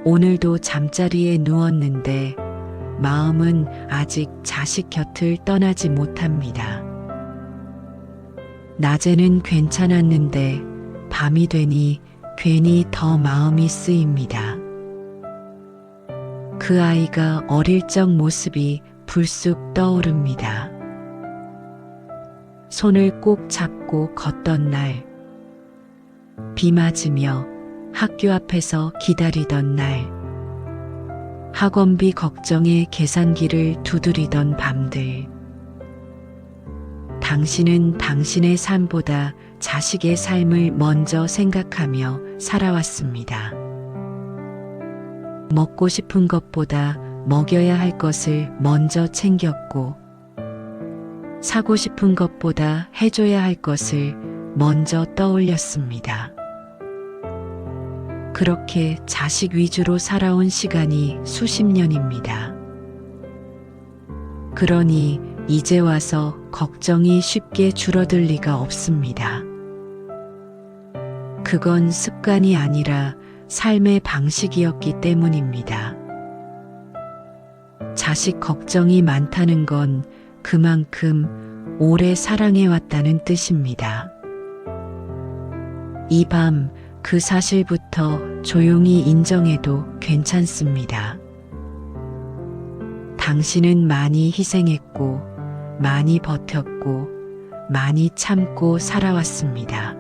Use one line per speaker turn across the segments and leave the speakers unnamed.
오늘도 잠자리에 누웠는데 마음은 아직 자식 곁을 떠나지 못합니다. 낮에는 괜찮았는데 밤이 되니 괜히 더 마음이 쓰입니다. 그 아이가 어릴 적 모습이 불쑥 떠오릅니다. 손을 꼭 잡고 걷던 날, 비 맞으며 학교 앞에서 기다리던 날, 학원비 걱정에 계산기를 두드리던 밤들. 당신은 당신의 삶보다 자식의 삶을 먼저 생각하며 살아왔습니다. 먹고 싶은 것보다 먹여야 할 것을 먼저 챙겼고, 사고 싶은 것보다 해줘야 할 것을 먼저 떠올렸습니다. 그렇게 자식 위주로 살아온 시간이 수십 년입니다. 그러니 이제 와서 걱정이 쉽게 줄어들 리가 없습니다. 그건 습관이 아니라 삶의 방식이었기 때문입니다. 자식 걱정이 많다는 건 그만큼 오래 사랑해왔다는 뜻입니다. 이 밤 그 사실부터 조용히 인정해도 괜찮습니다. 당신은 많이 희생했고, 많이 버텼고, 많이 참고 살아왔습니다.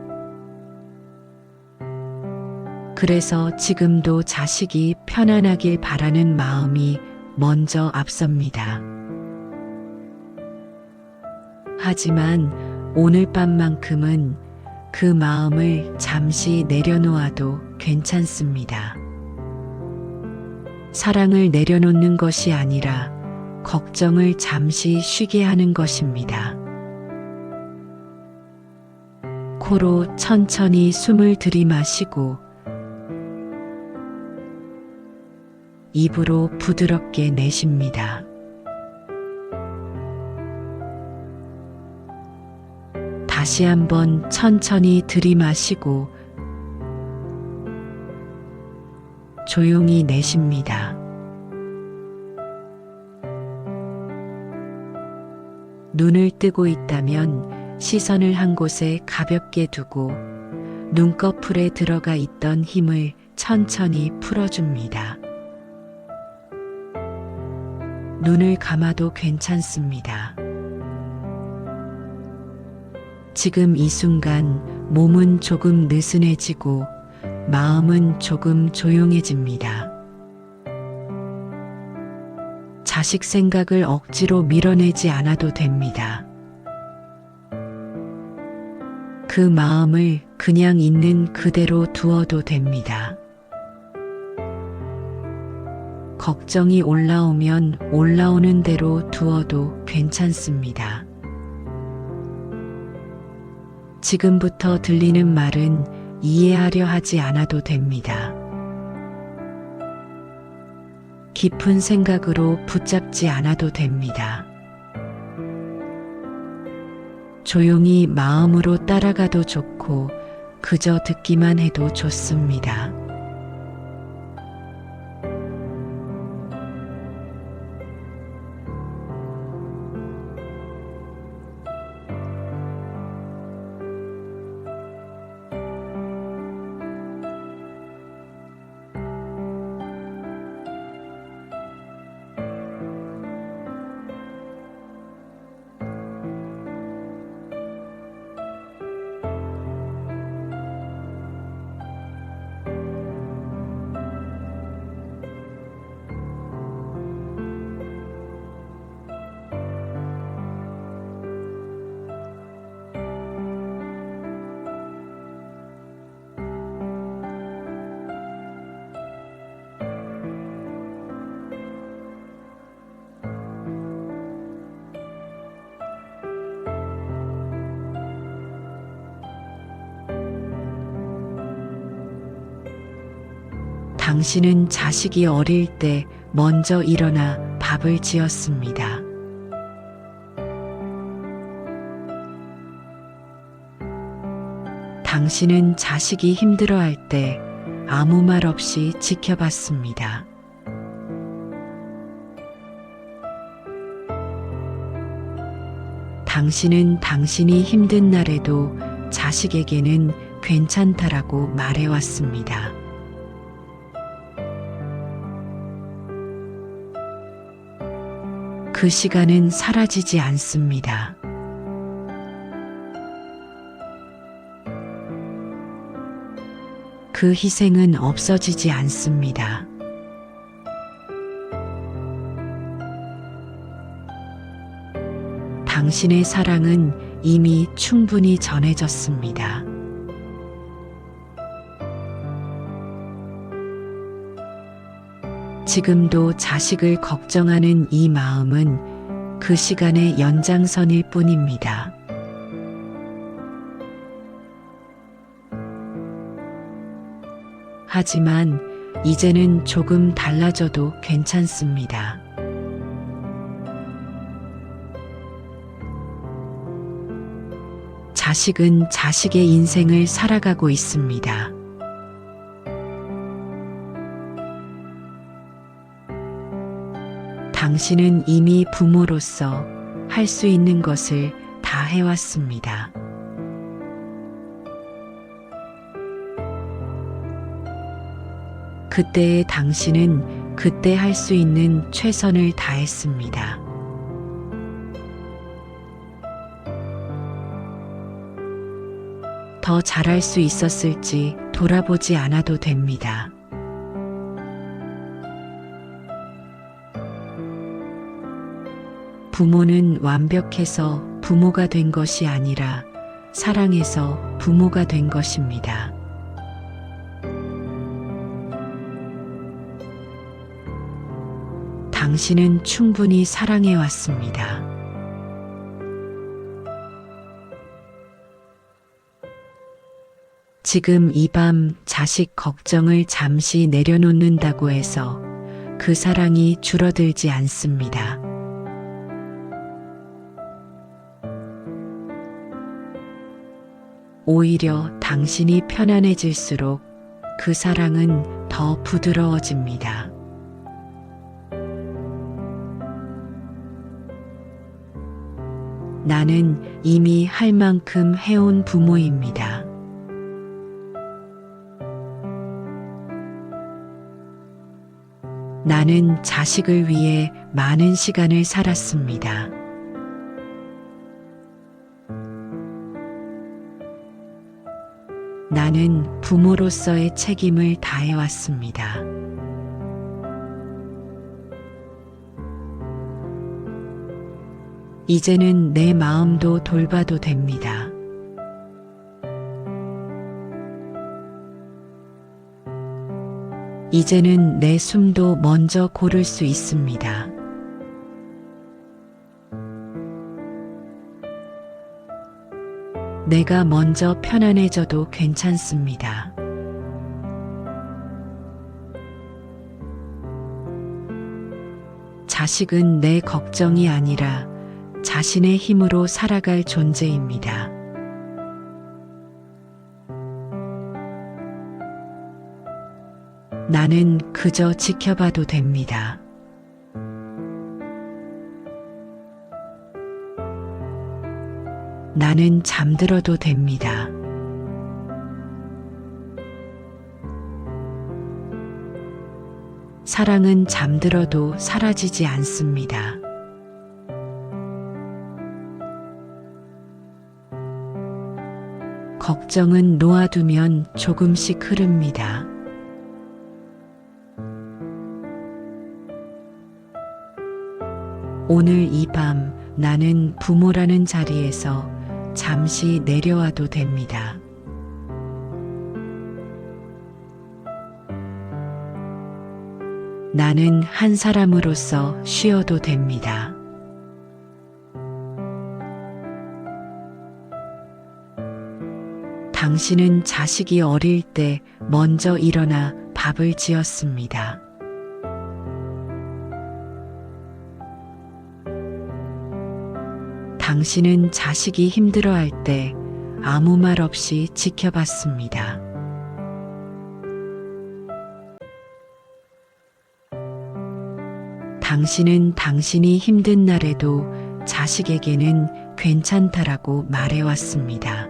그래서 지금도 자식이 편안하길 바라는 마음이 먼저 앞섭니다. 하지만 오늘 밤만큼은 그 마음을 잠시 내려놓아도 괜찮습니다. 사랑을 내려놓는 것이 아니라 걱정을 잠시 쉬게 하는 것입니다. 코로 천천히 숨을 들이마시고 입으로 부드럽게 내쉽니다. 다시 한번 천천히 들이마시고 조용히 내쉽니다. 눈을 뜨고 있다면 시선을 한 곳에 가볍게 두고 눈꺼풀에 들어가 있던 힘을 천천히 풀어줍니다. 눈을 감아도 괜찮습니다. 지금 이 순간 몸은 조금 느슨해지고 마음은 조금 조용해집니다. 자식 생각을 억지로 밀어내지 않아도 됩니다. 그 마음을 그냥 있는 그대로 두어도 됩니다. 걱정이 올라오면 올라오는 대로 두어도 괜찮습니다. 지금부터 들리는 말은 이해하려 하지 않아도 됩니다. 깊은 생각으로 붙잡지 않아도 됩니다. 조용히 마음으로 따라가도 좋고 그저 듣기만 해도 좋습니다. 당신은 자식이 어릴 때 먼저 일어나 밥을 지었습니다. 당신은 자식이 힘들어할 때 아무 말 없이 지켜봤습니다. 당신은 당신이 힘든 날에도 자식에게는 괜찮다라고 말해왔습니다. 그 시간은 사라지지 않습니다. 그 희생은 없어지지 않습니다. 당신의 사랑은 이미 충분히 전해졌습니다. 지금도 자식을 걱정하는 이 마음은 그 시간의 연장선일 뿐입니다. 하지만 이제는 조금 달라져도 괜찮습니다. 자식은 자식의 인생을 살아가고 있습니다. 당신은 이미 부모로서 할 수 있는 것을 다 해왔습니다. 그때의 당신은 그때 할 수 있는 최선을 다했습니다. 더 잘할 수 있었을지 돌아보지 않아도 됩니다. 부모는 완벽해서 부모가 된 것이 아니라 사랑해서 부모가 된 것입니다. 당신은 충분히 사랑해왔습니다. 지금 이 밤 자식 걱정을 잠시 내려놓는다고 해서 그 사랑이 줄어들지 않습니다. 오히려 당신이 편안해질수록 그 사랑은 더 부드러워집니다. 나는 이미 할 만큼 해온 부모입니다. 나는 자식을 위해 많은 시간을 살았습니다. 나는 부모로서의 책임을 다해왔습니다. 이제는 내 마음도 돌봐도 됩니다. 이제는 내 숨도 먼저 고를 수 있습니다. 내가 먼저 편안해져도 괜찮습니다. 자식은 내 걱정이 아니라 자신의 힘으로 살아갈 존재입니다. 나는 그저 지켜봐도 됩니다. 나는 잠들어도 됩니다. 사랑은 잠들어도 사라지지 않습니다. 걱정은 놓아두면 조금씩 흐릅니다. 오늘 이 밤 나는 부모라는 자리에서 잠시 내려와도 됩니다. 나는 한 사람으로서 쉬어도 됩니다. 당신은 자식이 어릴 때 먼저 일어나 밥을 지었습니다. 당신은 자식이 힘들어할 때 아무 말 없이 지켜봤습니다. 당신은 당신이 힘든 날에도 자식에게는 괜찮다라고 말해왔습니다.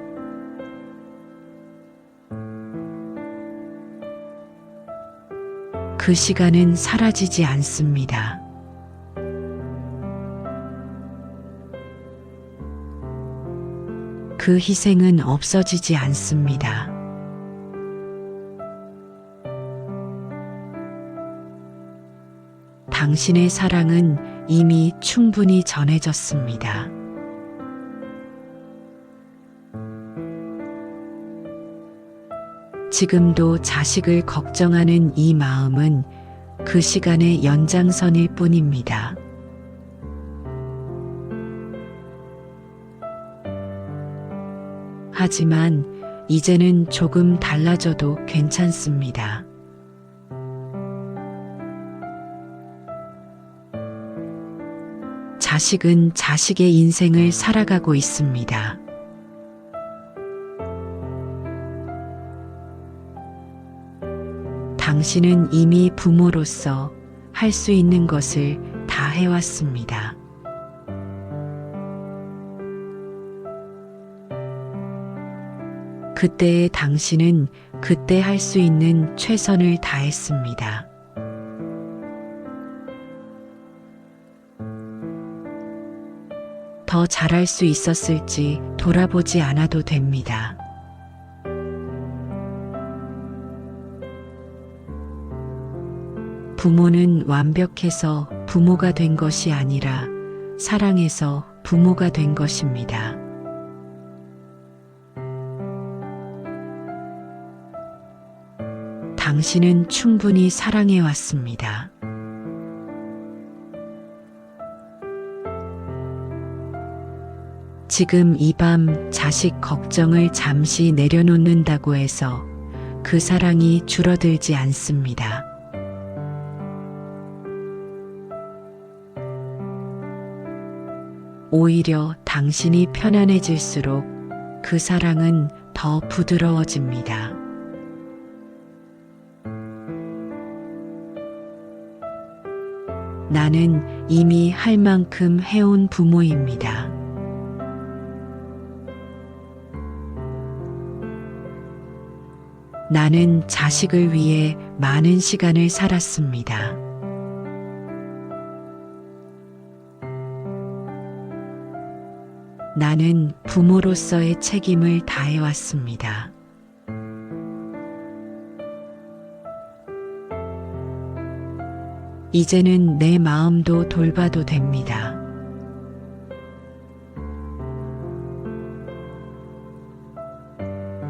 그 시간은 사라지지 않습니다. 그 희생은 없어지지 않습니다. 당신의 사랑은 이미 충분히 전해졌습니다. 지금도 자식을 걱정하는 이 마음은 그 시간의 연장선일 뿐입니다. 하지만 이제는 조금 달라져도 괜찮습니다. 자식은 자식의 인생을 살아가고 있습니다. 당신은 이미 부모로서 할 수 있는 것을 다 해왔습니다. 그때의 당신은 그때 할 수 있는 최선을 다했습니다. 더 잘할 수 있었을지 돌아보지 않아도 됩니다. 부모는 완벽해서 부모가 된 것이 아니라 사랑해서 부모가 된 것입니다. 당신은 충분히 사랑해 왔습니다. 지금 이 밤 자식 걱정을 잠시 내려놓는다고 해서 그 사랑이 줄어들지 않습니다. 오히려 당신이 편안해질수록 그 사랑은 더 부드러워집니다. 나는 이미 할 만큼 해온 부모입니다. 나는 자식을 위해 많은 시간을 살았습니다. 나는 부모로서의 책임을 다해왔습니다. 이제는 내 마음도 돌봐도 됩니다.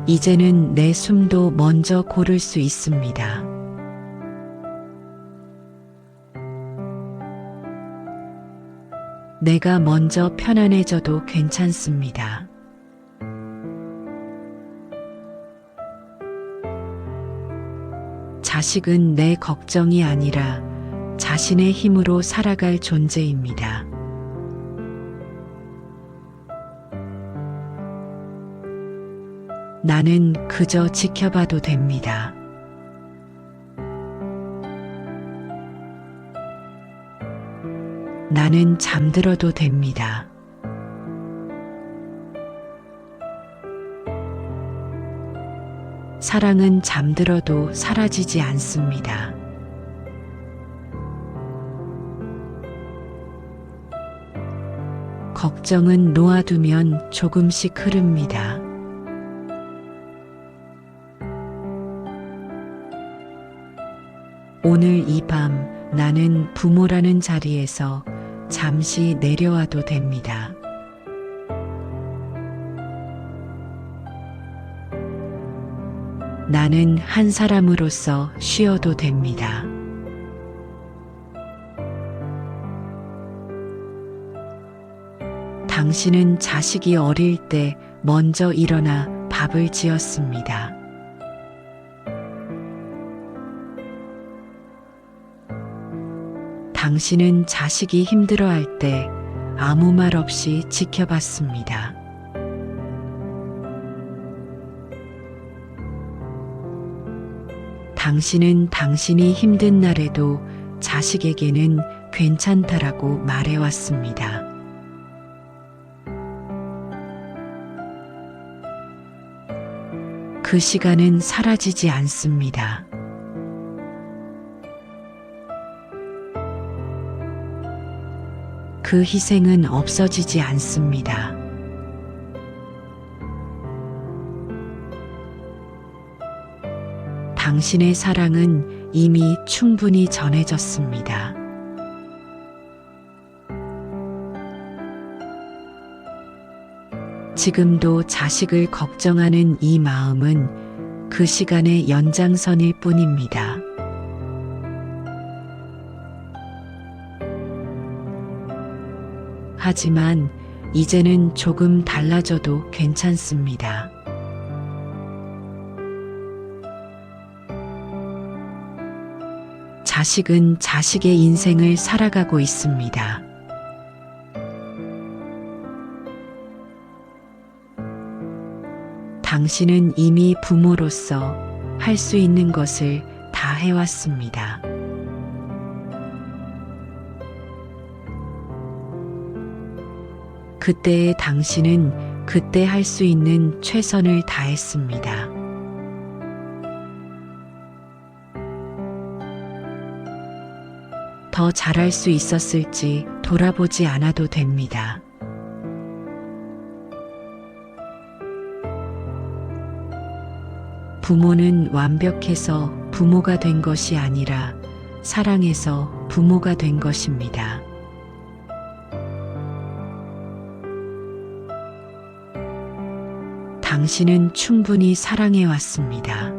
이제는 내 숨도 먼저 고를 수 있습니다. 내가 먼저 편안해져도 괜찮습니다. 자식은 내 걱정이 아니라 자신의 힘으로 살아갈 존재입니다. 나는 그저 지켜봐도 됩니다. 나는 잠들어도 됩니다. 사랑은 잠들어도 사라지지 않습니다. 걱정은 놓아두면 조금씩 흐릅니다. 오늘 이 밤 나는 부모라는 자리에서 잠시 내려와도 됩니다. 나는 한 사람으로서 쉬어도 됩니다. 당신은 자식이 어릴 때 먼저 일어나 밥을 지었습니다. 당신은 자식이 힘들어할 때 아무 말 없이 지켜봤습니다. 당신은 당신이 힘든 날에도 자식에게는 괜찮다라고 말해왔습니다. 그 시간은 사라지지 않습니다. 그 희생은 없어지지 않습니다. 당신의 사랑은 이미 충분히 전해졌습니다. 지금도 자식을 걱정하는 이 마음은 그 시간의 연장선일 뿐입니다. 하지만 이제는 조금 달라져도 괜찮습니다. 자식은 자식의 인생을 살아가고 있습니다. 당신은 이미 부모로서 할 수 있는 것을 다 해왔습니다. 그때의 당신은 그때 할 수 있는 최선을 다했습니다. 더 잘할 수 있었을지 돌아보지 않아도 됩니다. 부모는 완벽해서 부모가 된 것이 아니라 사랑해서 부모가 된 것입니다. 당신은 충분히 사랑해 왔습니다.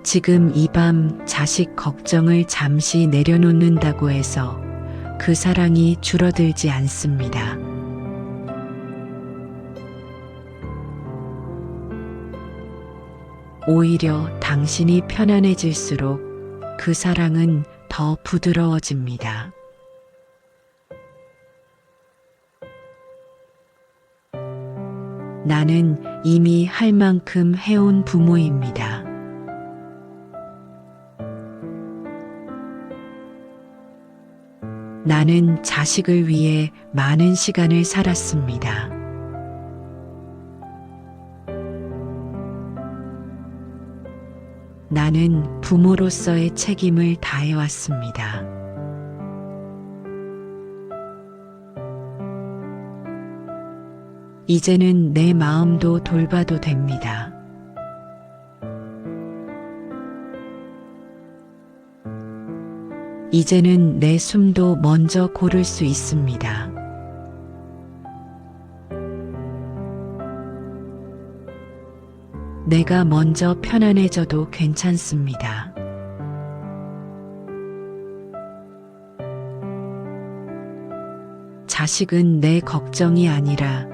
지금 이 밤 자식 걱정을 잠시 내려놓는다고 해서 그 사랑이 줄어들지 않습니다. 오히려 당신이 편안해질수록 그 사랑은 더 부드러워집니다. 나는 이미 할 만큼 해온 부모입니다. 나는 자식을 위해 많은 시간을 살았습니다. 나는 부모로서의 책임을 다해왔습니다. 이제는 내 마음도 돌봐도 됩니다. 이제는 내 숨도 먼저 고를 수 있습니다. 내가 먼저 편안해져도 괜찮습니다. 자식은 내 걱정이 아니라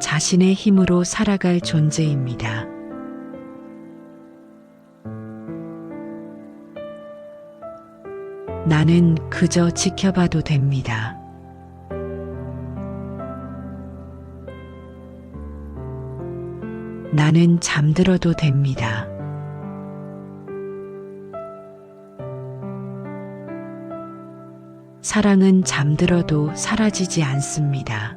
자신의 힘으로 살아갈 존재입니다. 나는 그저 지켜봐도 됩니다. 나는 잠들어도 됩니다. 사랑은 잠들어도 사라지지 않습니다.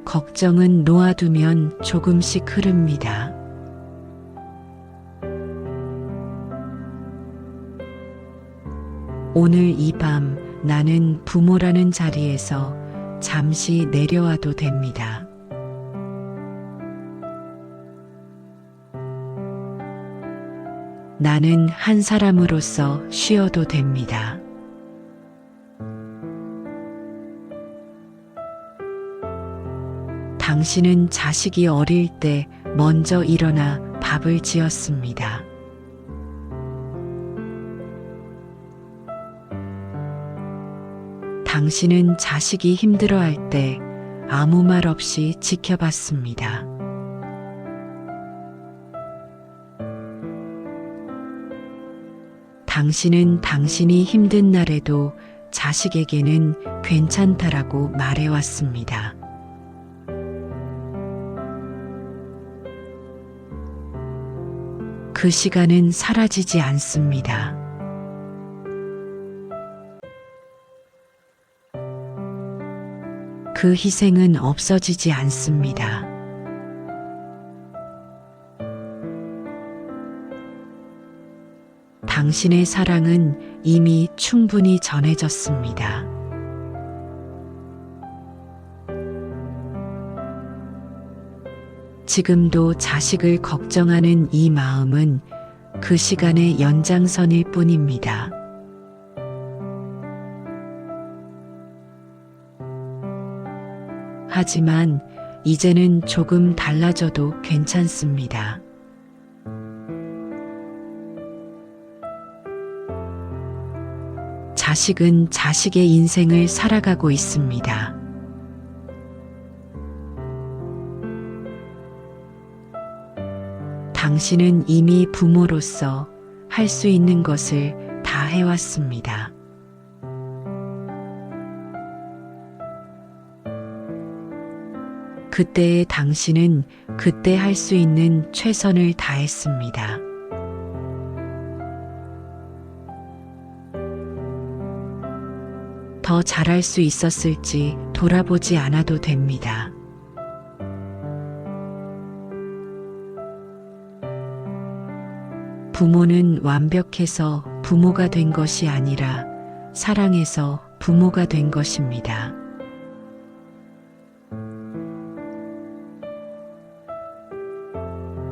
걱정은 놓아두면 조금씩 흐릅니다. 오늘 이 밤 나는 부모라는 자리에서 잠시 내려와도 됩니다. 나는 한 사람으로서 쉬어도 됩니다. 당신은 자식이 어릴 때 먼저 일어나 밥을 지었습니다. 당신은 자식이 힘들어할 때 아무 말 없이 지켜봤습니다. 당신은 당신이 힘든 날에도 자식에게는 괜찮다라고 말해왔습니다. 그 시간은 사라지지 않습니다. 그 희생은 없어지지 않습니다. 당신의 사랑은 이미 충분히 전해졌습니다. 지금도 자식을 걱정하는 이 마음은 그 시간의 연장선일 뿐입니다. 하지만 이제는 조금 달라져도 괜찮습니다. 자식은 자식의 인생을 살아가고 있습니다. 당신은 이미 부모로서 할 수 있는 것을 다 해왔습니다. 그때의 당신은 그때 할 수 있는 최선을 다했습니다. 더 잘할 수 있었을지 돌아보지 않아도 됩니다. 부모는 완벽해서 부모가 된 것이 아니라 사랑해서 부모가 된 것입니다.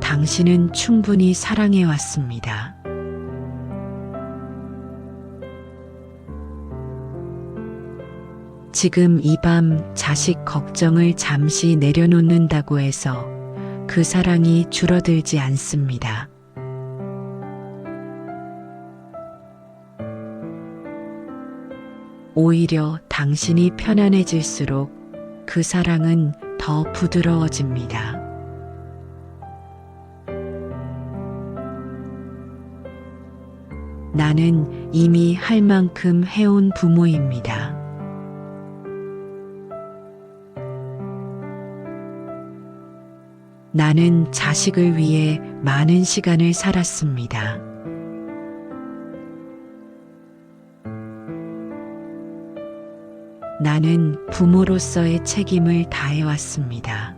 당신은 충분히 사랑해 왔습니다. 지금 이 밤 자식 걱정을 잠시 내려놓는다고 해서 그 사랑이 줄어들지 않습니다. 오히려 당신이 편안해질수록 그 사랑은 더 부드러워집니다. 나는 이미 할 만큼 해온 부모입니다. 나는 자식을 위해 많은 시간을 살았습니다. 나는 부모로서의 책임을 다해왔습니다.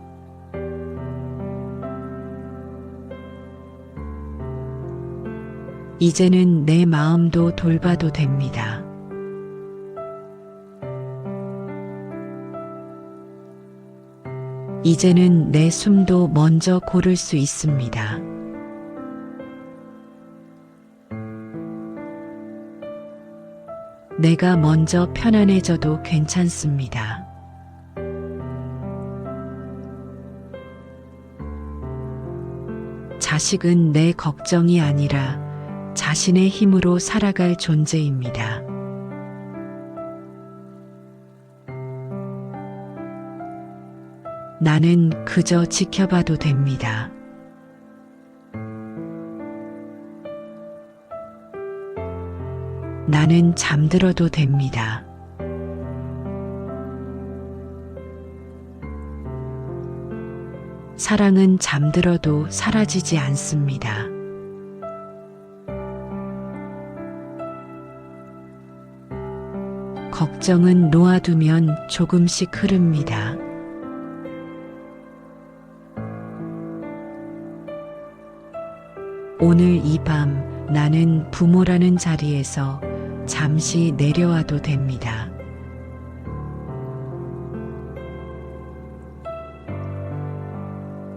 이제는 내 마음도 돌봐도 됩니다. 이제는 내 숨도 먼저 고를 수 있습니다. 내가 먼저 편안해져도 괜찮습니다. 자식은 내 걱정이 아니라 자신의 힘으로 살아갈 존재입니다. 나는 그저 지켜봐도 됩니다. 나는 잠들어도 됩니다. 사랑은 잠들어도 사라지지 않습니다. 걱정은 놓아두면 조금씩 흐릅니다. 오늘 이 밤 나는 부모라는 자리에서 잠시 내려와도 됩니다.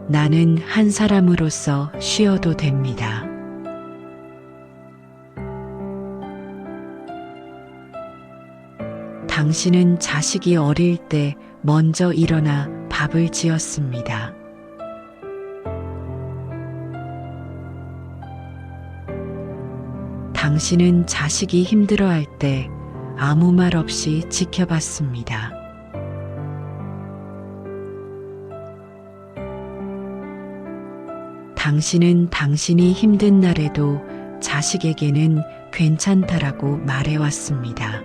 나는 한 사람으로서 쉬어도 됩니다. 당신은 자식이 어릴 때 먼저 일어나 밥을 지었습니다. 당신은 자식이 힘들어할 때 아무 말 없이 지켜봤습니다. 당신은 당신이 힘든 날에도 자식에게는 괜찮다라고 말해왔습니다.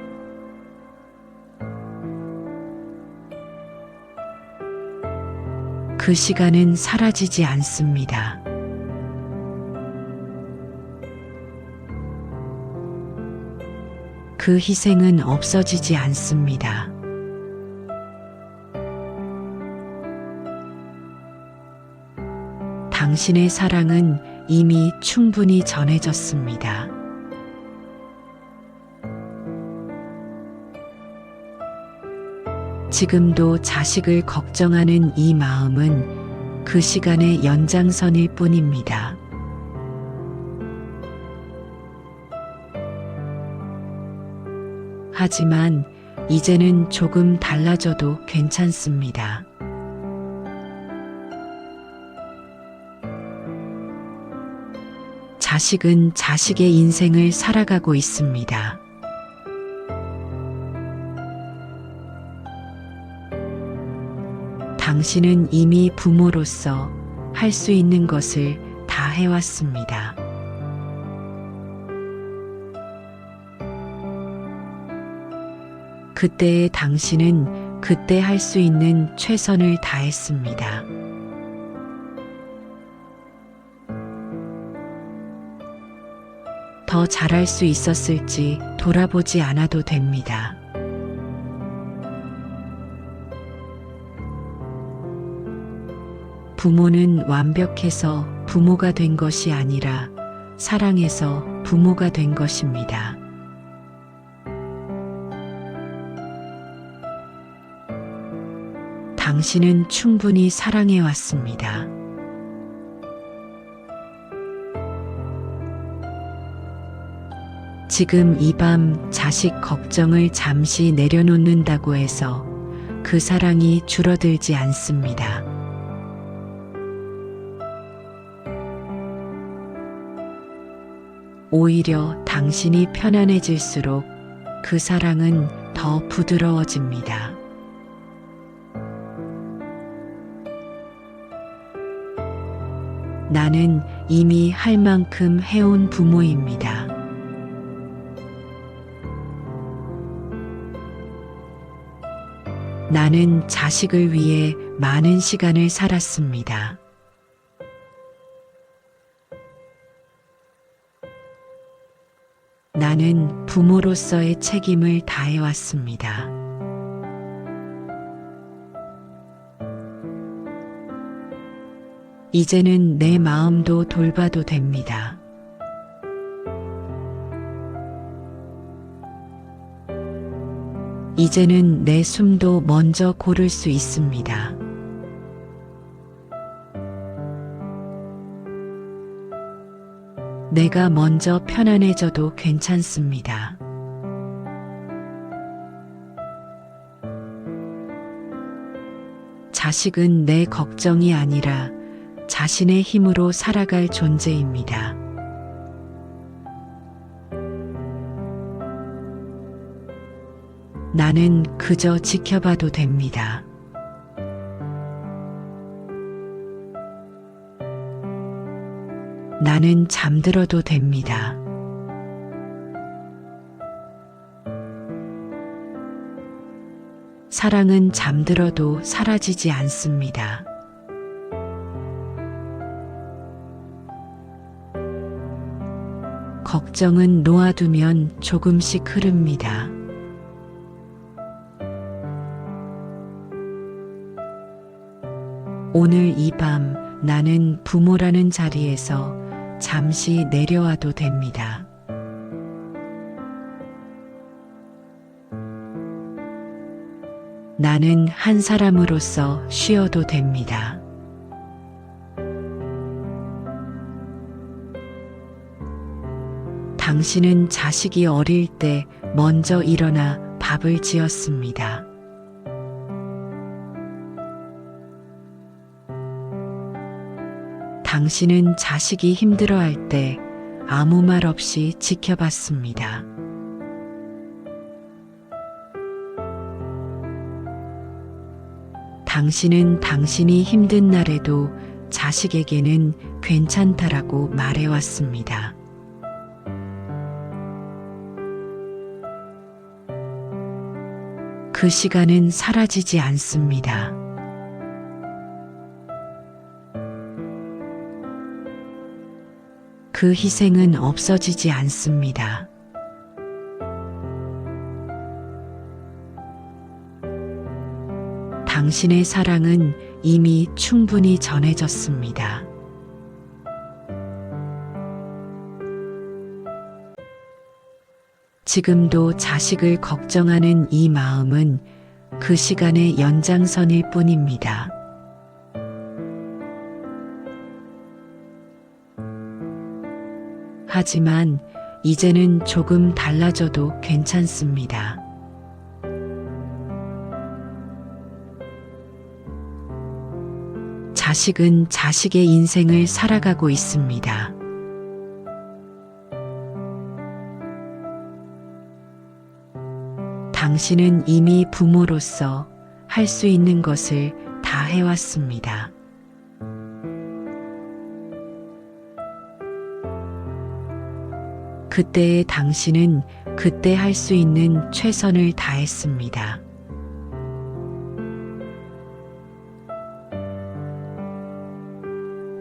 그 시간은 사라지지 않습니다. 그 희생은 없어지지 않습니다. 당신의 사랑은 이미 충분히 전해졌습니다. 지금도 자식을 걱정하는 이 마음은 그 시간의 연장선일 뿐입니다. 하지만 이제는 조금 달라져도 괜찮습니다. 자식은 자식의 인생을 살아가고 있습니다. 당신은 이미 부모로서 할 수 있는 것을 다 해왔습니다. 그때의 당신은 그때 할 수 있는 최선을 다했습니다. 더 잘할 수 있었을지 돌아보지 않아도 됩니다. 부모는 완벽해서 부모가 된 것이 아니라 사랑해서 부모가 된 것입니다. 당신은 충분히 사랑해 왔습니다. 지금 이 밤 자식 걱정을 잠시 내려놓는다고 해서 그 사랑이 줄어들지 않습니다. 오히려 당신이 편안해질수록 그 사랑은 더 부드러워집니다. 나는 이미 할 만큼 해온 부모입니다. 나는 자식을 위해 많은 시간을 살았습니다. 나는 부모로서의 책임을 다해왔습니다. 이제는 내 마음도 돌봐도 됩니다. 이제는 내 숨도 먼저 고를 수 있습니다. 내가 먼저 편안해져도 괜찮습니다. 자식은 내 걱정이 아니라 자신의 힘으로 살아갈 존재입니다. 나는 그저 지켜봐도 됩니다. 나는 잠들어도 됩니다. 사랑은 잠들어도 사라지지 않습니다. 걱정은 놓아두면 조금씩 흐릅니다. 오늘 이 밤 나는 부모라는 자리에서 잠시 내려와도 됩니다. 나는 한 사람으로서 쉬어도 됩니다. 당신은 자식이 어릴 때 먼저 일어나 밥을 지었습니다. 당신은 자식이 힘들어할 때 아무 말 없이 지켜봤습니다. 당신은 당신이 힘든 날에도 자식에게는 괜찮다라고 말해왔습니다. 그 시간은 사라지지 않습니다. 그 희생은 없어지지 않습니다. 당신의 사랑은 이미 충분히 전해졌습니다. 지금도 자식을 걱정하는 이 마음은 그 시간의 연장선일 뿐입니다. 하지만 이제는 조금 달라져도 괜찮습니다. 자식은 자식의 인생을 살아가고 있습니다. 당신은 이미 부모로서 할 수 있는 것을 다 해왔습니다. 그때의 당신은 그때 할 수 있는 최선을 다했습니다.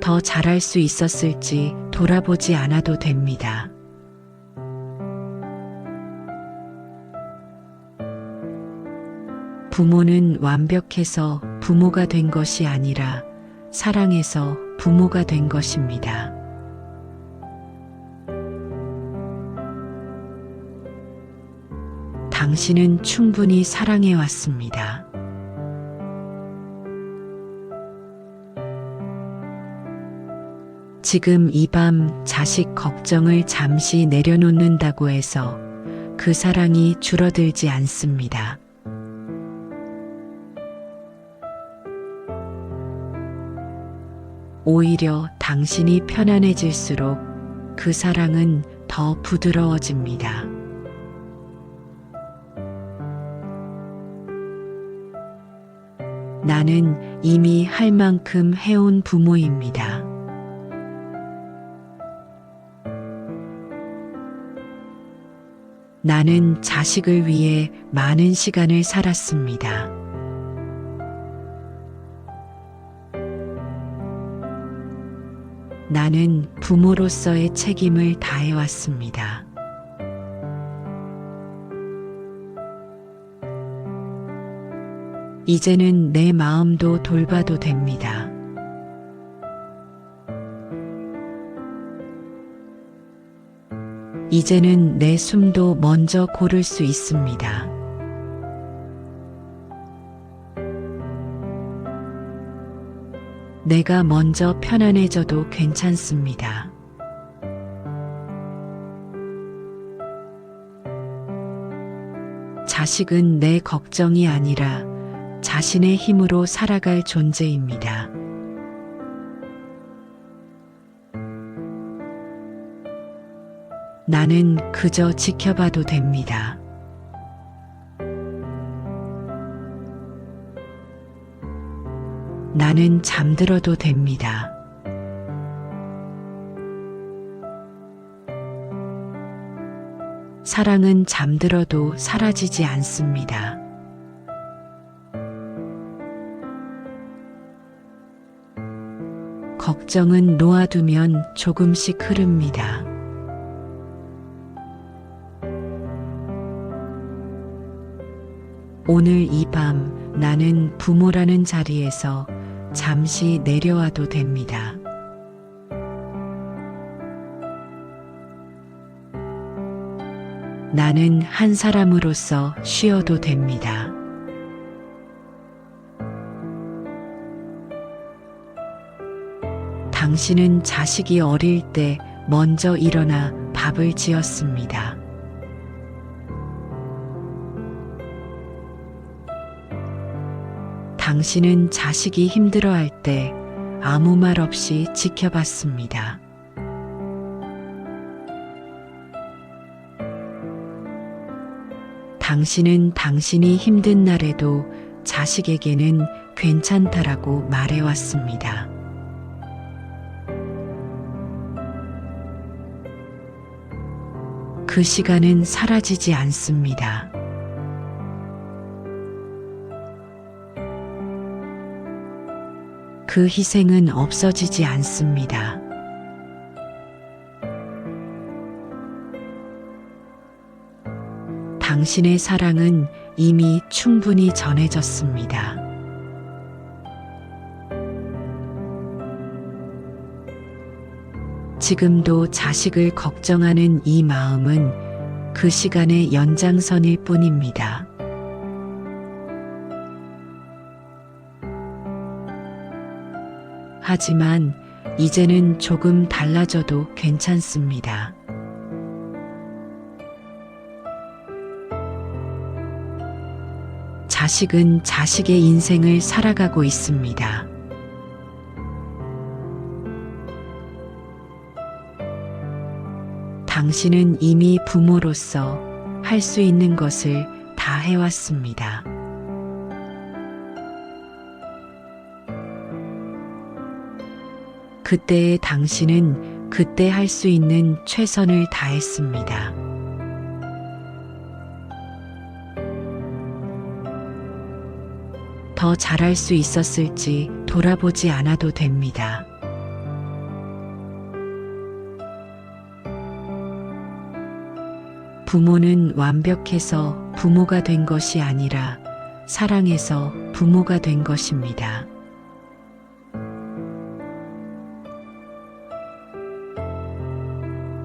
더 잘할 수 있었을지 돌아보지 않아도 됩니다. 부모는 완벽해서 부모가 된 것이 아니라 사랑해서 부모가 된 것입니다. 당신은 충분히 사랑해 왔습니다. 지금 이 밤 자식 걱정을 잠시 내려놓는다고 해서 그 사랑이 줄어들지 않습니다. 오히려 당신이 편안해질수록 그 사랑은 더 부드러워집니다. 나는 이미 할 만큼 해온 부모입니다. 나는 자식을 위해 많은 시간을 살았습니다. 나는 부모로서의 책임을 다해왔습니다. 이제는 내 마음도 돌봐도 됩니다. 이제는 내 숨도 먼저 고를 수 있습니다. 내가 먼저 편안해져도 괜찮습니다. 자식은 내 걱정이 아니라 자신의 힘으로 살아갈 존재입니다. 나는 그저 지켜봐도 됩니다. 나는 잠들어도 됩니다. 사랑은 잠들어도 사라지지 않습니다. 걱정은 놓아두면 조금씩 흐릅니다. 오늘 이 밤 나는 부모라는 자리에서 잠시 내려와도 됩니다. 나는 한 사람으로서 쉬어도 됩니다. 당신은 자식이 어릴 때 먼저 일어나 밥을 지었습니다. 당신은 자식이 힘들어할 때 아무 말 없이 지켜봤습니다. 당신은 당신이 힘든 날에도 자식에게는 괜찮다라고 말해왔습니다. 그 시간은 사라지지 않습니다. 그 희생은 없어지지 않습니다. 당신의 사랑은 이미 충분히 전해졌습니다. 지금도 자식을 걱정하는 이 마음은 그 시간의 연장선일 뿐입니다. 하지만 이제는 조금 달라져도 괜찮습니다. 자식은 자식의 인생을 살아가고 있습니다. 당신은 이미 부모로서 할 수 있는 것을 다 해왔습니다. 그때의 당신은 그때 할 수 있는 최선을 다했습니다. 더 잘할 수 있었을지 돌아보지 않아도 됩니다. 부모는 완벽해서 부모가 된 것이 아니라 사랑해서 부모가 된 것입니다.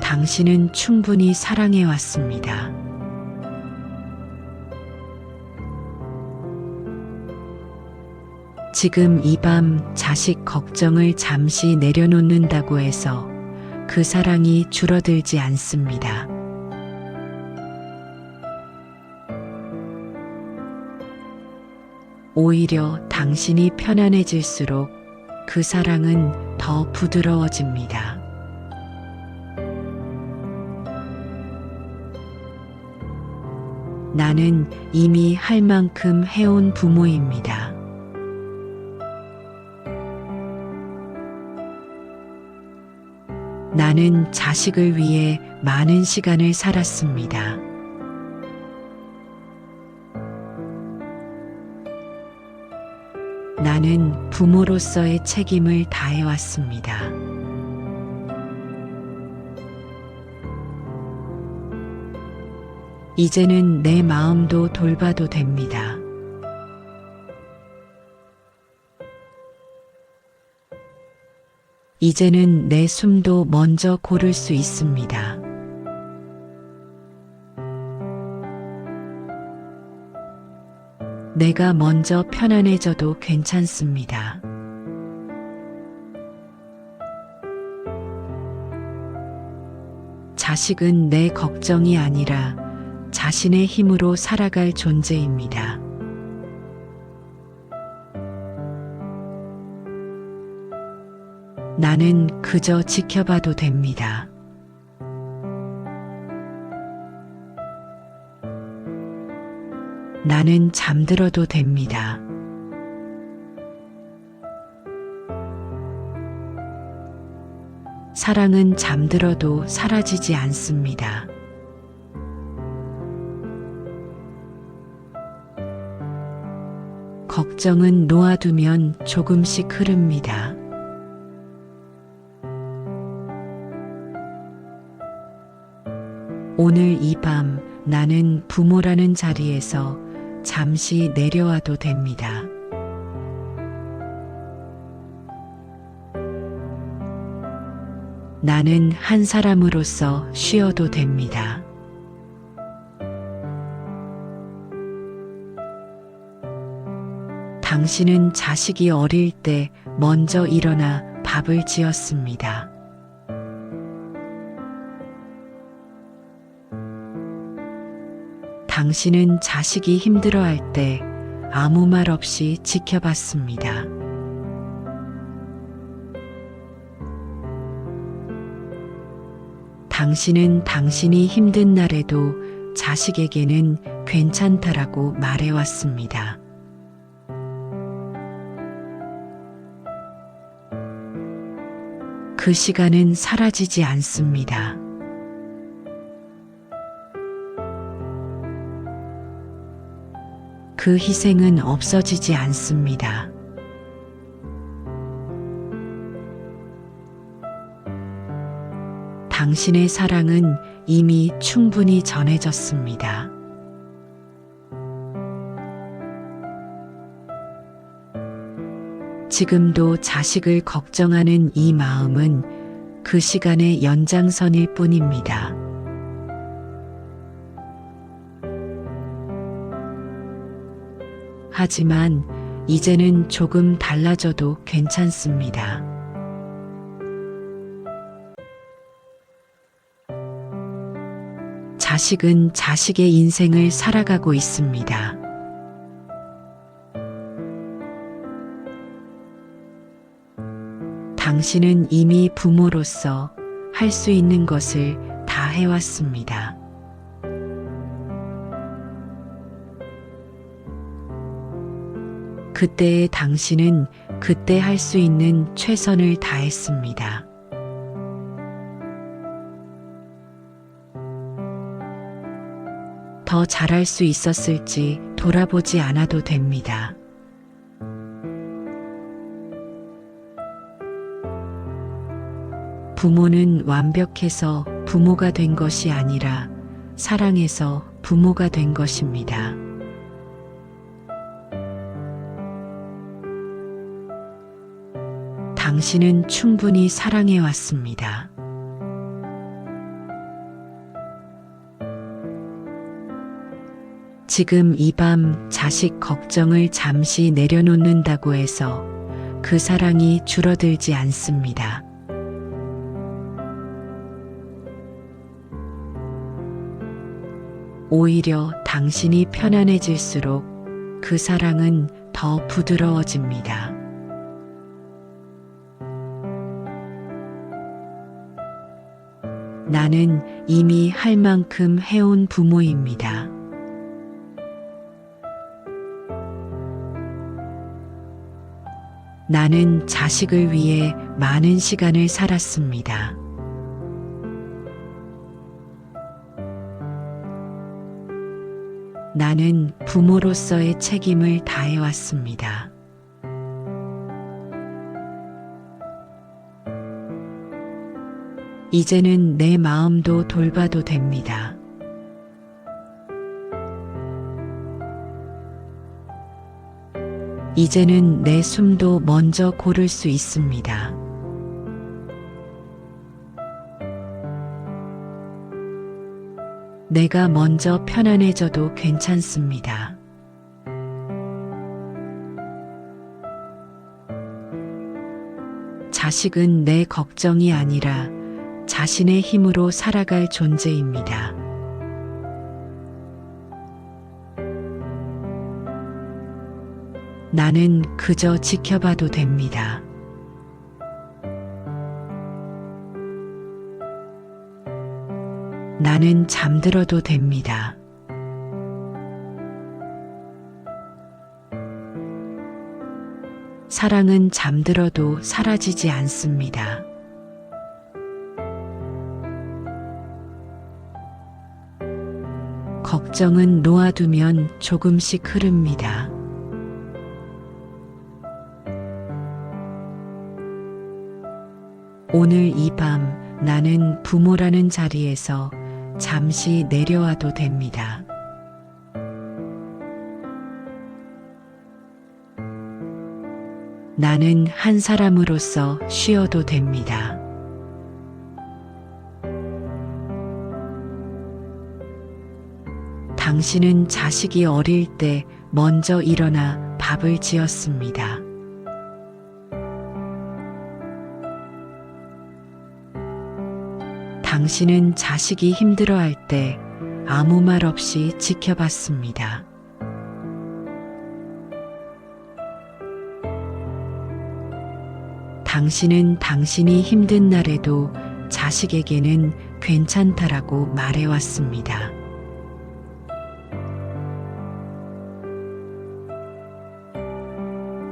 당신은 충분히 사랑해 왔습니다. 지금 이 밤 자식 걱정을 잠시 내려놓는다고 해서 그 사랑이 줄어들지 않습니다. 오히려 당신이 편안해질수록 그 사랑은 더 부드러워집니다. 나는 이미 할 만큼 해온 부모입니다. 나는 자식을 위해 많은 시간을 살았습니다. 나는 부모로서의 책임을 다해왔습니다. 이제는 내 마음도 돌봐도 됩니다. 이제는 내 숨도 먼저 고를 수 있습니다. 내가 먼저 편안해져도 괜찮습니다. 자식은 내 걱정이 아니라 자신의 힘으로 살아갈 존재입니다. 나는 그저 지켜봐도 됩니다. 나는 잠들어도 됩니다. 사랑은 잠들어도 사라지지 않습니다. 걱정은 놓아두면 조금씩 흐릅니다. 오늘 이 밤 나는 부모라는 자리에서 잠시 내려와도 됩니다. 나는 한 사람으로서 쉬어도 됩니다. 당신은 자식이 어릴 때 먼저 일어나 밥을 지었습니다. 당신은 자식이 힘들어할 때 아무 말 없이 지켜봤습니다. 당신은 당신이 힘든 날에도 자식에게는 괜찮다라고 말해왔습니다. 그 시간은 사라지지 않습니다. 그 희생은 없어지지 않습니다. 당신의 사랑은 이미 충분히 전해졌습니다. 지금도 자식을 걱정하는 이 마음은 그 시간의 연장선일 뿐입니다. 하지만 이제는 조금 달라져도 괜찮습니다. 자식은 자식의 인생을 살아가고 있습니다. 당신은 이미 부모로서 할 수 있는 것을 다 해왔습니다. 그때의 당신은 그때 할 수 있는 최선을 다했습니다. 더 잘할 수 있었을지 돌아보지 않아도 됩니다. 부모는 완벽해서 부모가 된 것이 아니라 사랑해서 부모가 된 것입니다. 당신은 충분히 사랑해 왔습니다. 지금 이 밤 자식 걱정을 잠시 내려놓는다고 해서 그 사랑이 줄어들지 않습니다. 오히려 당신이 편안해질수록 그 사랑은 더 부드러워집니다. 나는 이미 할 만큼 해온 부모입니다. 나는 자식을 위해 많은 시간을 살았습니다. 나는 부모로서의 책임을 다해왔습니다. 이제는 내 마음도 돌봐도 됩니다. 이제는 내 숨도 먼저 고를 수 있습니다. 내가 먼저 편안해져도 괜찮습니다. 자식은 내 걱정이 아니라 자신의 힘으로 살아갈 존재입니다. 나는 그저 지켜봐도 됩니다. 나는 잠들어도 됩니다. 사랑은 잠들어도 사라지지 않습니다. 걱정은 놓아두면 조금씩 흐릅니다. 오늘 이 밤 나는 부모라는 자리에서 잠시 내려와도 됩니다. 나는 한 사람으로서 쉬어도 됩니다. 당신은 자식이 어릴 때 먼저 일어나 밥을 지었습니다. 당신은 자식이 힘들어할 때 아무 말 없이 지켜봤습니다. 당신은 당신이 힘든 날에도 자식에게는 괜찮다라고 말해왔습니다.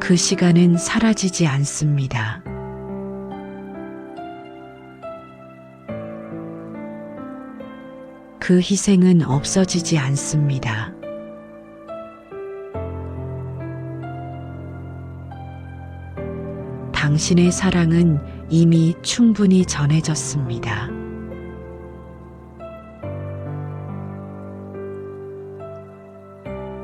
그 시간은 사라지지 않습니다. 그 희생은 없어지지 않습니다. 당신의 사랑은 이미 충분히 전해졌습니다.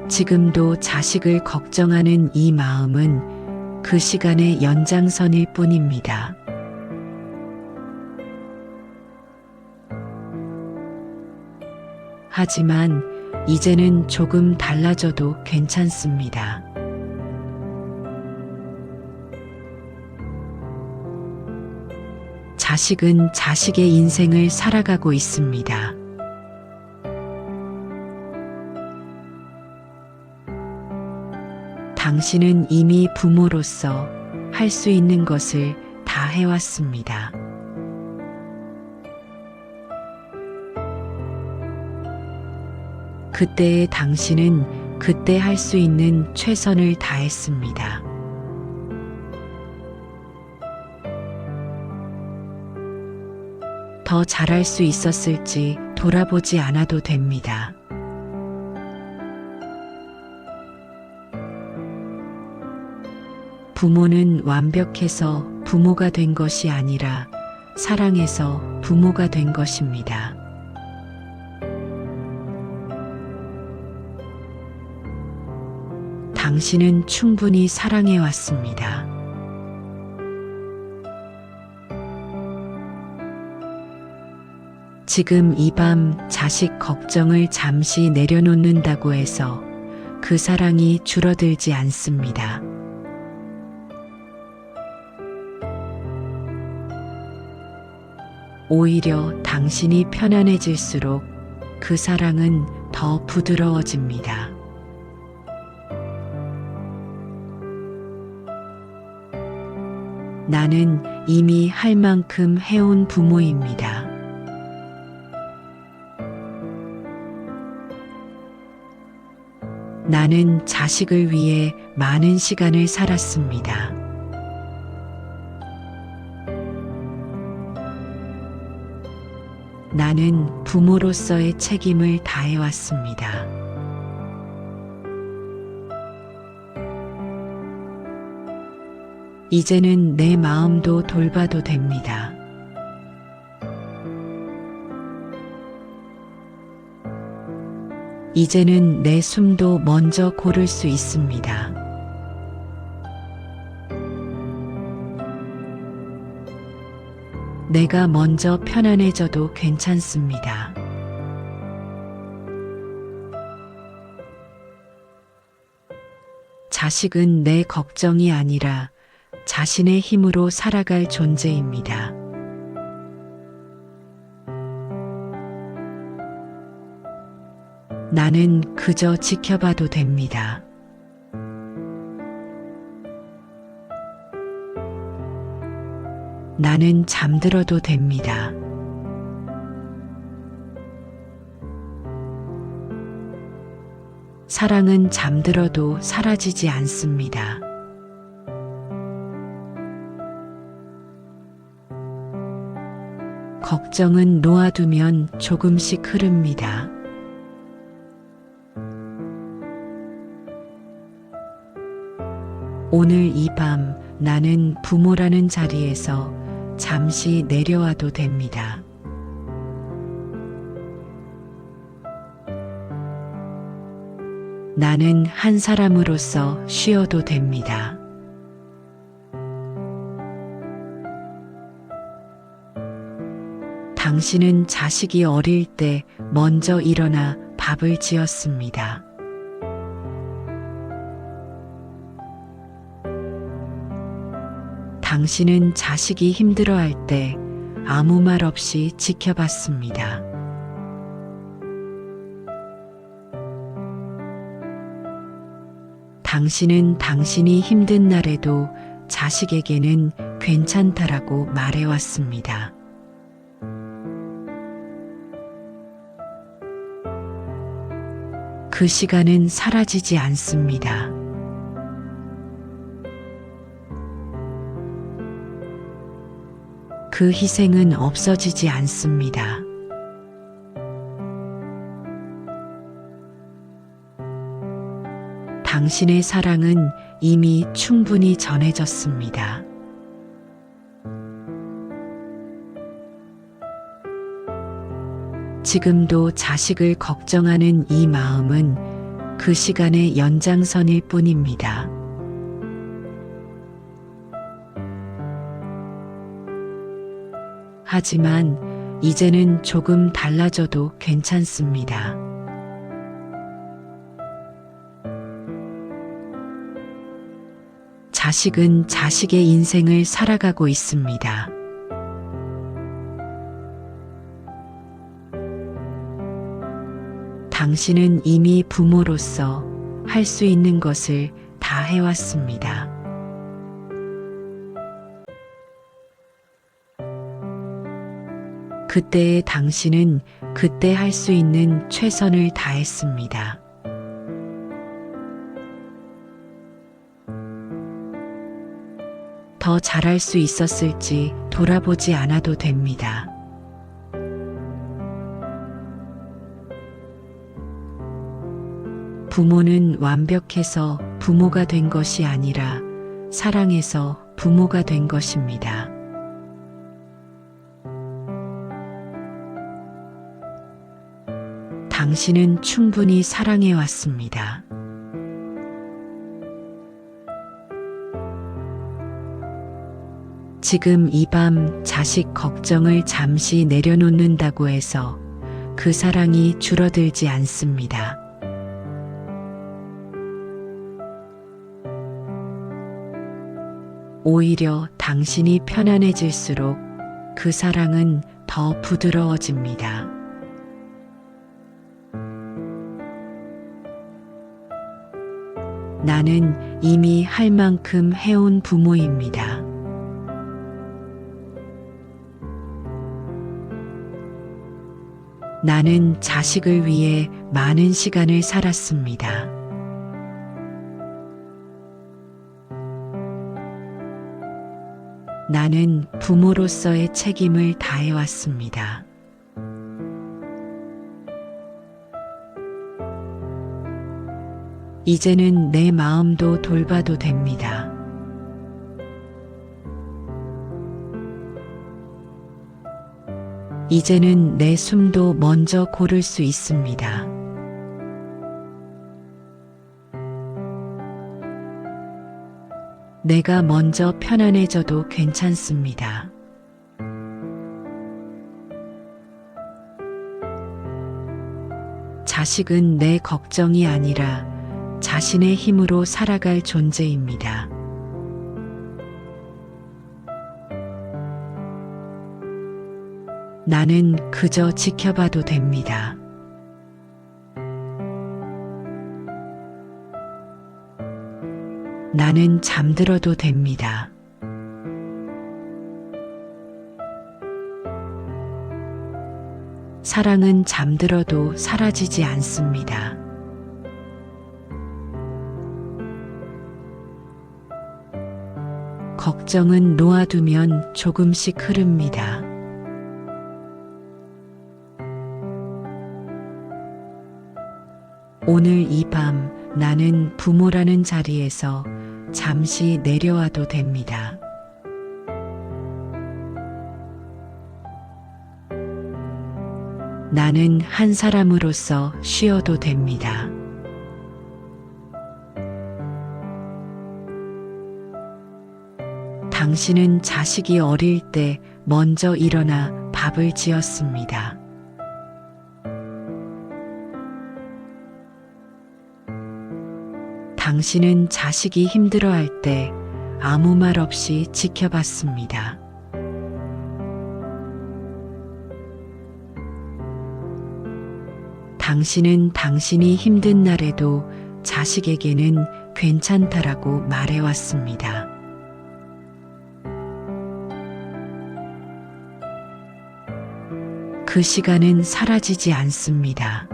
지금도 자식을 걱정하는 이 마음은 그 시간의 연장선일 뿐입니다. 하지만 이제는 조금 달라져도 괜찮습니다. 자식은 자식의 인생을 살아가고 있습니다. 당신은 이미 부모로서 할 수 있는 것을 다 해왔습니다. 그때의 당신은 그때 할 수 있는 최선을 다했습니다. 더 잘할 수 있었을지 돌아보지 않아도 됩니다. 부모는 완벽해서 부모가 된 것이 아니라 사랑해서 부모가 된 것입니다. 당신은 충분히 사랑해 왔습니다. 지금 이 밤 자식 걱정을 잠시 내려놓는다고 해서 그 사랑이 줄어들지 않습니다. 오히려 당신이 편안해질수록 그 사랑은 더 부드러워집니다. 나는 이미 할 만큼 해온 부모입니다. 나는 자식을 위해 많은 시간을 살았습니다. 나는 부모로서의 책임을 다해왔습니다. 이제는 내 마음도 돌봐도 됩니다. 이제는 내 숨도 먼저 고를 수 있습니다. 내가 먼저 편안해져도 괜찮습니다. 자식은 내 걱정이 아니라 자신의 힘으로 살아갈 존재입니다. 나는 그저 지켜봐도 됩니다. 나는 잠들어도 됩니다. 사랑은 잠들어도 사라지지 않습니다. 걱정은 놓아두면 조금씩 흐릅니다. 오늘 이 밤 나는 부모라는 자리에서 잠시 내려와도 됩니다. 나는 한 사람으로서 쉬어도 됩니다. 당신은 자식이 어릴 때 먼저 일어나 밥을 지었습니다. 당신은 자식이 힘들어할 때 아무 말 없이 지켜봤습니다. 당신은 당신이 힘든 날에도 자식에게는 괜찮다라고 말해왔습니다. 그 시간은 사라지지 않습니다. 그 희생은 없어지지 않습니다. 당신의 사랑은 이미 충분히 전해졌습니다. 지금도 자식을 걱정하는 이 마음은 그 시간의 연장선일 뿐입니다. 하지만 이제는 조금 달라져도 괜찮습니다. 자식은 자식의 인생을 살아가고 있습니다. 당신은 이미 부모로서 할 수 있는 것을 다 해왔습니다. 그때의 당신은 그때 할 수 있는 최선을 다했습니다. 더 잘할 수 있었을지 돌아보지 않아도 됩니다. 부모는 완벽해서 부모가 된 것이 아니라 사랑해서 부모가 된 것입니다. 당신은 충분히 사랑해 왔습니다. 지금 이 밤 자식 걱정을 잠시 내려놓는다고 해서 그 사랑이 줄어들지 않습니다. 오히려 당신이 편안해질수록 그 사랑은 더 부드러워집니다. 나는 이미 할 만큼 해온 부모입니다. 나는 자식을 위해 많은 시간을 살았습니다. 나는 부모로서의 책임을 다해왔습니다. 이제는 내 마음도 돌봐도 됩니다. 이제는 내 숨도 먼저 고를 수 있습니다. 내가 먼저 편안해져도 괜찮습니다. 자식은 내 걱정이 아니라 자신의 힘으로 살아갈 존재입니다. 나는 그저 지켜봐도 됩니다. 나는 잠들어도 됩니다. 사랑은 잠들어도 사라지지 않습니다. 걱정은 놓아두면 조금씩 흐릅니다. 오늘 이 밤 나는 부모라는 자리에서 잠시 내려와도 됩니다. 나는 한 사람으로서 쉬어도 됩니다. 당신은 자식이 어릴 때 먼저 일어나 밥을 지었습니다. 당신은 자식이 힘들어할 때 아무 말 없이 지켜봤습니다. 당신은 당신이 힘든 날에도 자식에게는 괜찮다라고 말해왔습니다. 그 시간은 사라지지 않습니다.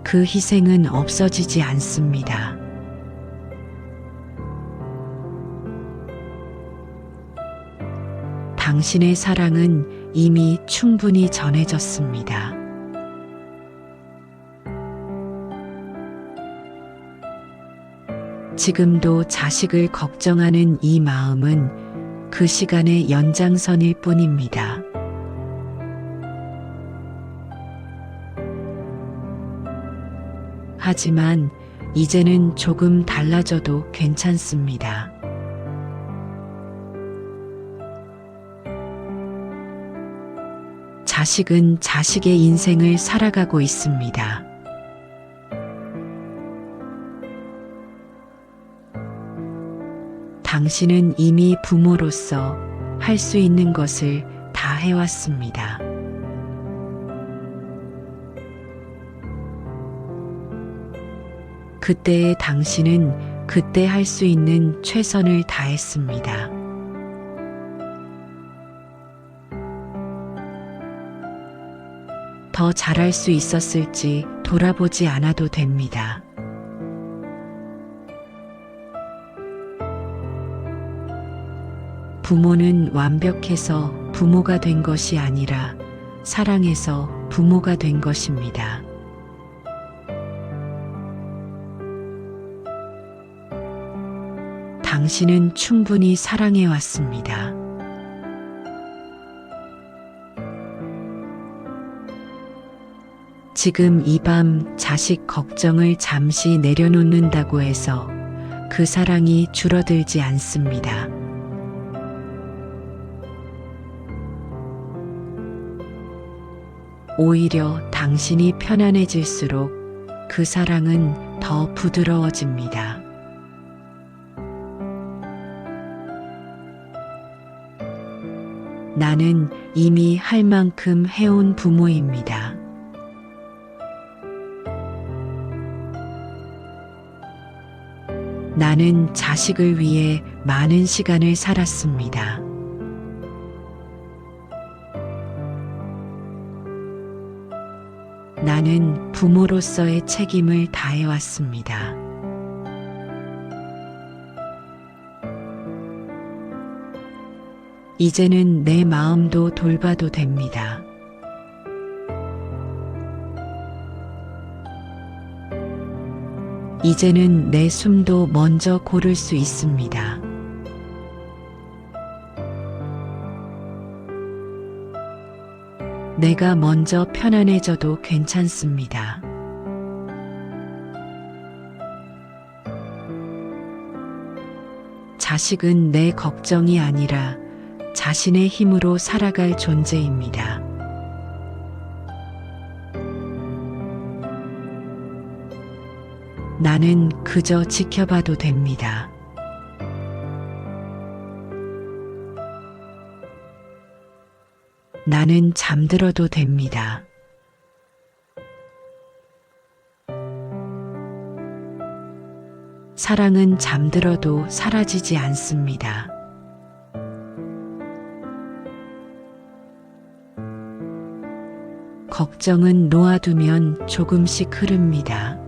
그 희생은 없어지지 않습니다. 당신의 사랑은 이미 충분히 전해졌습니다. 지금도 자식을 걱정하는 이 마음은 그 시간의 연장선일 뿐입니다. 하지만 이제는 조금 달라져도 괜찮습니다. 자식은 자식의 인생을 살아가고 있습니다. 당신은 이미 부모로서 할 수 있는 것을 다 해왔습니다. 그때의 당신은 그때 할 수 있는 최선을 다했습니다. 더 잘할 수 있었을지 돌아보지 않아도 됩니다. 부모는 완벽해서 부모가 된 것이 아니라 사랑해서 부모가 된 것입니다. 당신은 충분히 사랑해 왔습니다. 지금 이 밤 자식 걱정을 잠시 내려놓는다고 해서 그 사랑이 줄어들지 않습니다. 오히려 당신이 편안해질수록 그 사랑은 더 부드러워집니다. 나는 이미 할 만큼 해온 부모입니다. 나는 자식을 위해 많은 시간을 살았습니다. 나는 부모로서의 책임을 다해왔습니다. 이제는 내 마음도 돌봐도 됩니다. 이제는 내 숨도 먼저 고를 수 있습니다. 내가 먼저 편안해져도 괜찮습니다. 자식은 내 걱정이 아니라 자신의 힘으로 살아갈 존재입니다. 나는 그저 지켜봐도 됩니다. 나는 잠들어도 됩니다. 사랑은 잠들어도 사라지지 않습니다. 걱정은 놓아두면 조금씩 흐릅니다.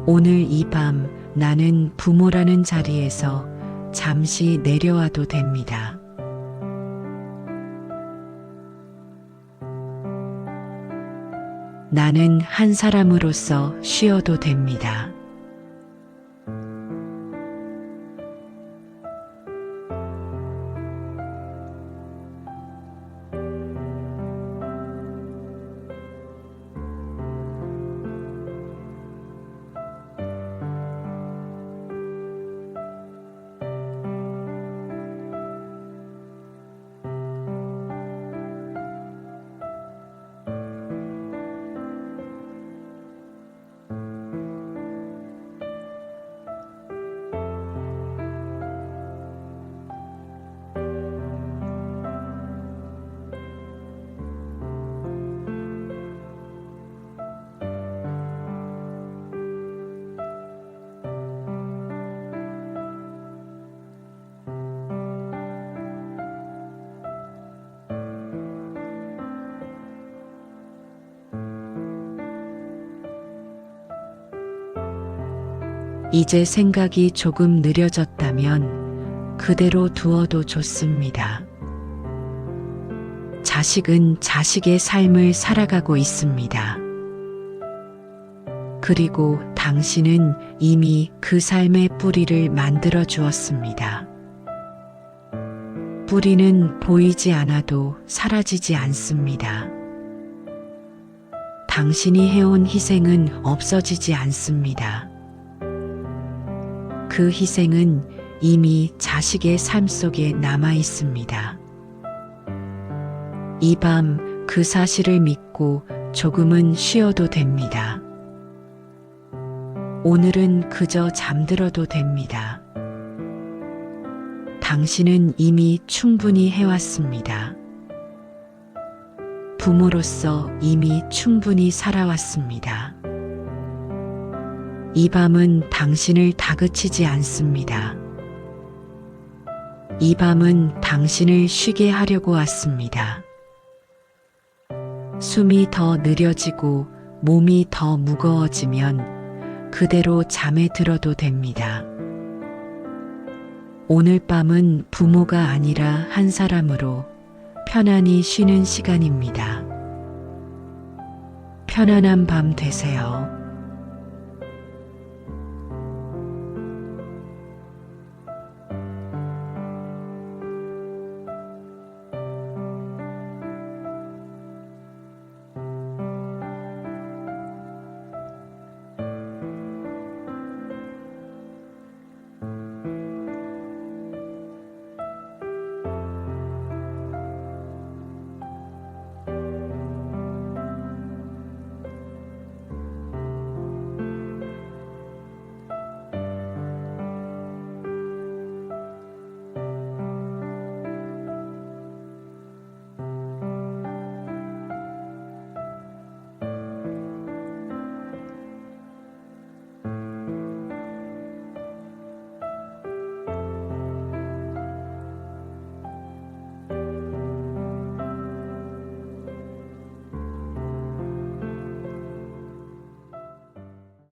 오늘 이 밤 나는 부모라는 자리에서 잠시 내려와도 됩니다. 나는 한 사람으로서 쉬어도 됩니다. 이제 생각이 조금 느려졌다면 그대로 두어도 좋습니다. 자식은 자식의 삶을 살아가고 있습니다. 그리고 당신은 이미 그 삶의 뿌리를 만들어 주었습니다. 뿌리는 보이지 않아도 사라지지 않습니다. 당신이 해온 희생은 없어지지 않습니다. 그 희생은 이미 자식의 삶 속에 남아 있습니다. 이 밤 그 사실을 믿고 조금은 쉬어도 됩니다. 오늘은 그저 잠들어도 됩니다. 당신은 이미 충분히 해왔습니다. 부모로서 이미 충분히 살아왔습니다. 이 밤은 당신을 다그치지 않습니다. 이 밤은 당신을 쉬게 하려고 왔습니다. 숨이 더 느려지고 몸이 더 무거워지면 그대로 잠에 들어도 됩니다. 오늘 밤은 부모가 아니라 한 사람으로 편안히 쉬는 시간입니다. 편안한 밤 되세요.